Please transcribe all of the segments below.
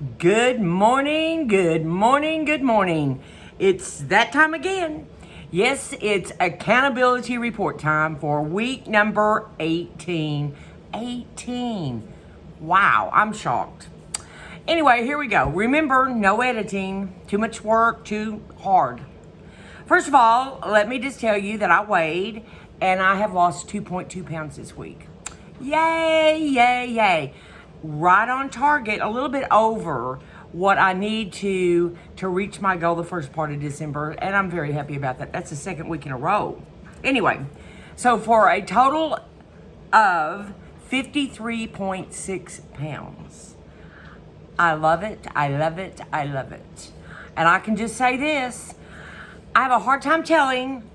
Good morning, good morning, good morning. It's that time again. Yes, it's accountability report time for week number 18. 18. Wow, I'm shocked. Anyway, here we go. Remember, no editing, too much work, too hard. First of all, let me just tell you that I weighed and I have lost 2.2 pounds this week. Yay, yay, yay. Right on target, a little bit over what I need to reach my goal the first part of December, and I'm very happy about that. That's the second week in a row. Anyway, so for a total of 53.6 pounds. I love it, I love it, I love it. And I can just say this, I have a hard time telling,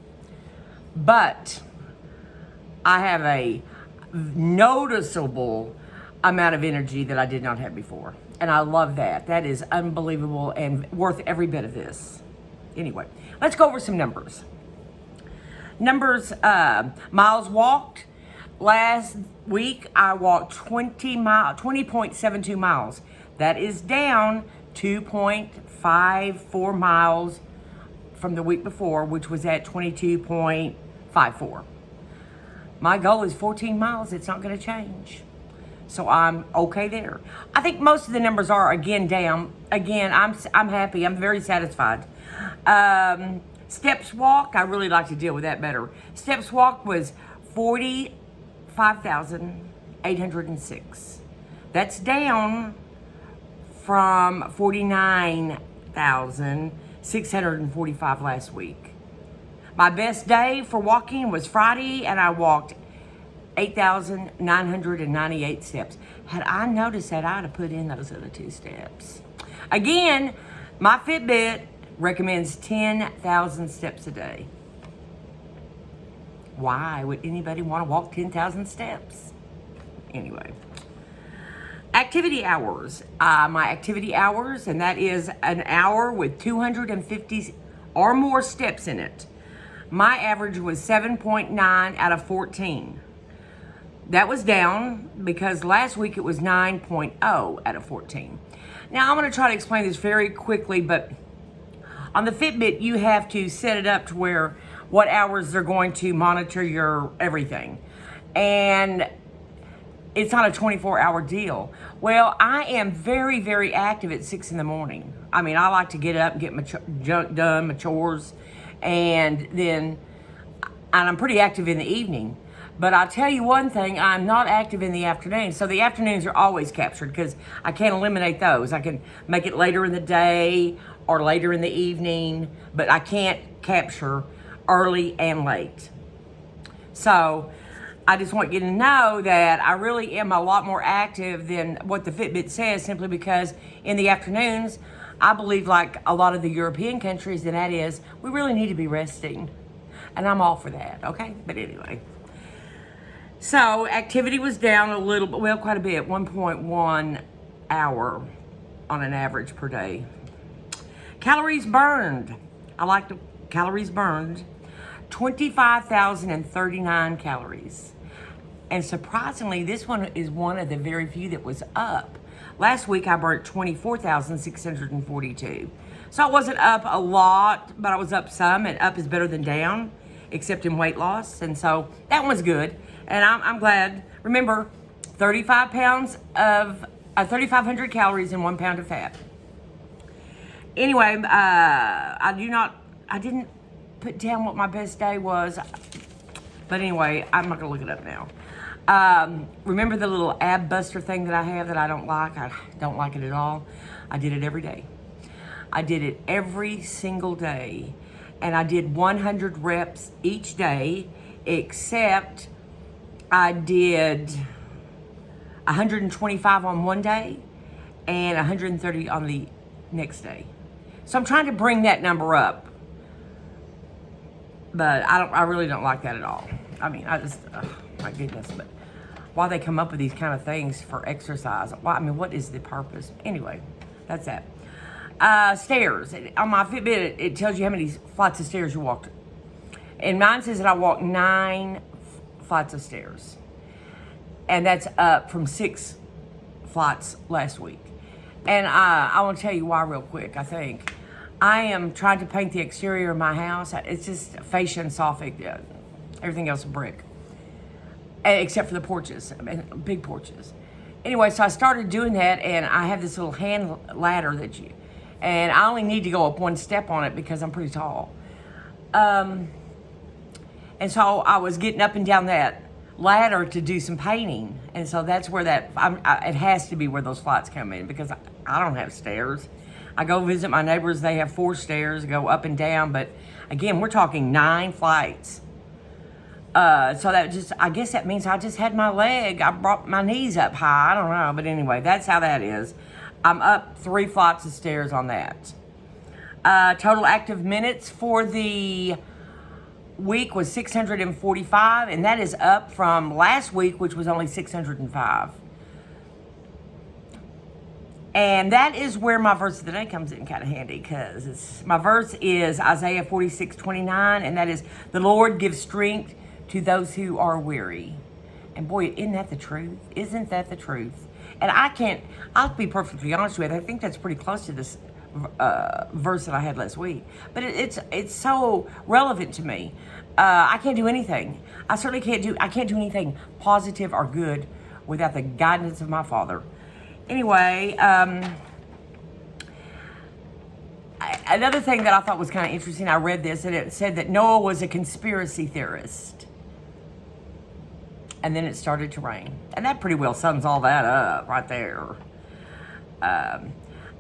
but I have a noticeable amount of energy that I did not have before. And I love that. That is unbelievable and worth every bit of this. Anyway, let's go over some numbers. Miles walked. Last week I walked 20.72 miles. That is down 2.54 miles from the week before, which was at 22.54. My goal is 14 miles. It's not going to change. So I'm okay there. I think most of the numbers are again down. Again, I'm happy. I'm very satisfied. Steps walked, I really like to deal with that better. Steps walked was 45,806. That's down from 49,645 last week. My best day for walking was Friday, and I walked 8,998 steps. Had I noticed that, I'd have put in those other 2 steps. Again, my Fitbit recommends 10,000 steps a day. Why would anybody want to walk 10,000 steps? Anyway. Activity hours. My activity hours, and that is an hour with 250 or more steps in it. My average was 7.9 out of 14. That was down because last week it was 9.0 out of 14. Now I'm going to try to explain this very quickly, but on the Fitbit you have to set it up to where what hours they're going to monitor your everything. And it's not a 24-hour deal. Well, I am very, very active at 6 in the morning. I mean, I like to get up and get my junk done, my chores, and I'm pretty active in the evening. But I'll tell you one thing, I'm not active in the afternoon. So the afternoons are always captured because I can't eliminate those. I can make it later in the day or later in the evening, but I can't capture early and late. So I just want you to know that I really am a lot more active than what the Fitbit says, simply because in the afternoons, I believe like a lot of the European countries, and that is, we really need to be resting. And I'm all for that, okay? But anyway. So activity was down a little bit, well, quite a bit, 1.1 hour on an average per day. Calories burned. I like the calories burned. 25,039 calories. And surprisingly, this one is one of the very few that was up. Last week I burnt 24,642. So I wasn't up a lot, but I was up some, and up is better than down, except in weight loss. And so that one's good. And I'm glad. Remember, 3,500 calories and 1 pound of fat. Anyway, I didn't put down what my best day was. But anyway, I'm not gonna look it up now. Remember the little ab buster thing that I have that I don't like? I don't like it at all. I did it every day. I did it every single day. And I did 100 reps each day, except I did 125 on one day and 130 on the next day. So I'm trying to bring that number up. But I really don't like that at all. I mean, my goodness, but why they come up with these kind of things for exercise? Why? I mean, what is the purpose? Anyway, that's that. Stairs. On my Fitbit, it tells you how many flights of stairs you walked. And mine says that I walked 9 flights of stairs. And that's up from 6 flights last week. And I want to tell you why real quick, I think. I am trying to paint the exterior of my house. It's just fascia and soffit. Everything else is brick. Except for the porches, big porches. Anyway, so I started doing that, and I have this little hand ladder and I only need to go up one step on it because I'm pretty tall. And so I was getting up and down that ladder to do some painting, and so that's where it has to be where those flights come in, because I don't have stairs. I go visit my neighbors, they have 4 stairs, go up and down, but again, we're talking 9 flights. So I guess that means I just had I brought my knees up high, I don't know, but anyway, that's how that is. I'm up 3 flights of stairs on that. Total active minutes for the week was 645, and that is up from last week, which was only 605. And that is where my verse of the day comes in kind of handy, because my verse is Isaiah 46:29, and that is, the Lord gives strength to those who are weary. And boy, isn't that the truth? Isn't that the truth? And I'll be perfectly honest with you, I think that's pretty close to this verse that I had last week. But it's so relevant to me. I can't do anything. I certainly can't do anything positive or good without the guidance of my Father. Anyway, another thing that I thought was kind of interesting, I read this, and it said that Noah was a conspiracy theorist. And then it started to rain. And that pretty well sums all that up right there.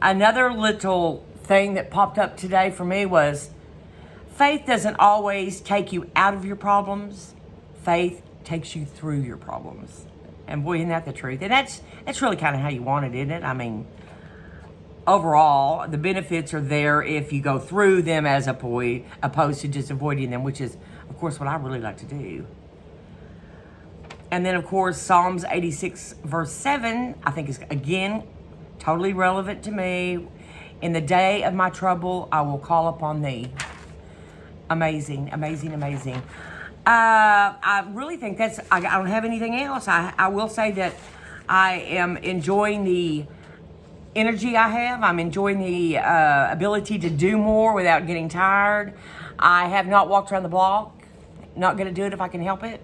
Another little thing that popped up today for me was, faith doesn't always take you out of your problems. Faith takes you through your problems. And boy, isn't that the truth? And that's really kind of how you want it, isn't it? I mean, overall, the benefits are there if you go through them as opposed to just avoiding them, which is, of course, what I really like to do. And then, of course, Psalms 86, verse 7, I think is, again, totally relevant to me. In the day of my trouble, I will call upon thee. Amazing, amazing, amazing. I really think I don't have anything else. I will say that I am enjoying the energy I have. I'm enjoying the ability to do more without getting tired. I have not walked around the block. Not going to do it if I can help it.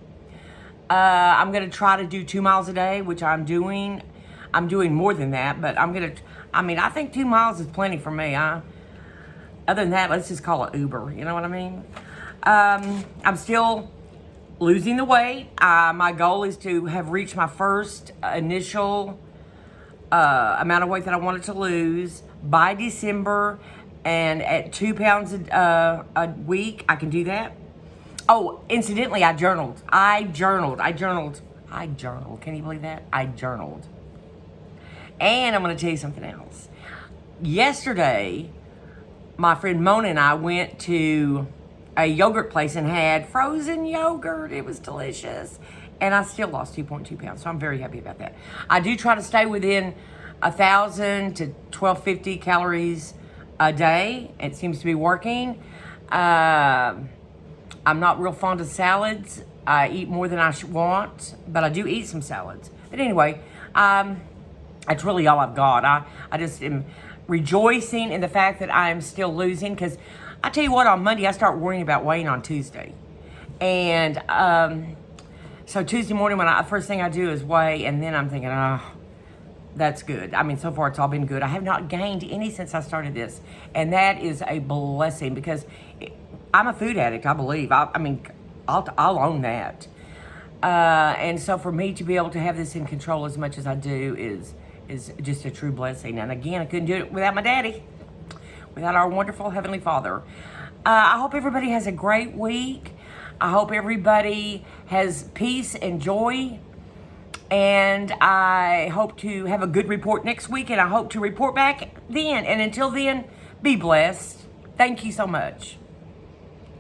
I'm going to try to do 2 miles a day, which I'm doing. I'm doing more than that, but I think 2 miles is plenty for me. Other than that, let's just call it Uber. You know what I mean? I'm still losing the weight. My goal is to have reached my first initial amount of weight that I wanted to lose by December, and at 2 pounds a week, I can do that. Oh, incidentally, I journaled. Can you believe that? I journaled. And I'm going to tell you something else. Yesterday, my friend Mona and I went to a yogurt place and had frozen yogurt. It was delicious. And I still lost 2.2 pounds, so I'm very happy about that. I do try to stay within 1,000 to 1,250 calories a day. It seems to be working. I'm not real fond of salads. I eat more than I want, but I do eat some salads. But anyway, that's really all I've got. I just am rejoicing in the fact that I'm still losing, because I tell you what, on Monday, I start worrying about weighing on Tuesday. And so Tuesday morning, first thing I do is weigh, and then I'm thinking, that's good. I mean, so far it's all been good. I have not gained any since I started this, and that is a blessing, because I'm a food addict, I believe. I'll own that. And so for me to be able to have this in control as much as I do is just a true blessing. And again, I couldn't do it without my daddy, without our wonderful Heavenly Father. I hope everybody has a great week. I hope everybody has peace and joy. And I hope to have a good report next week, and I hope to report back then. And until then, be blessed. Thank you so much.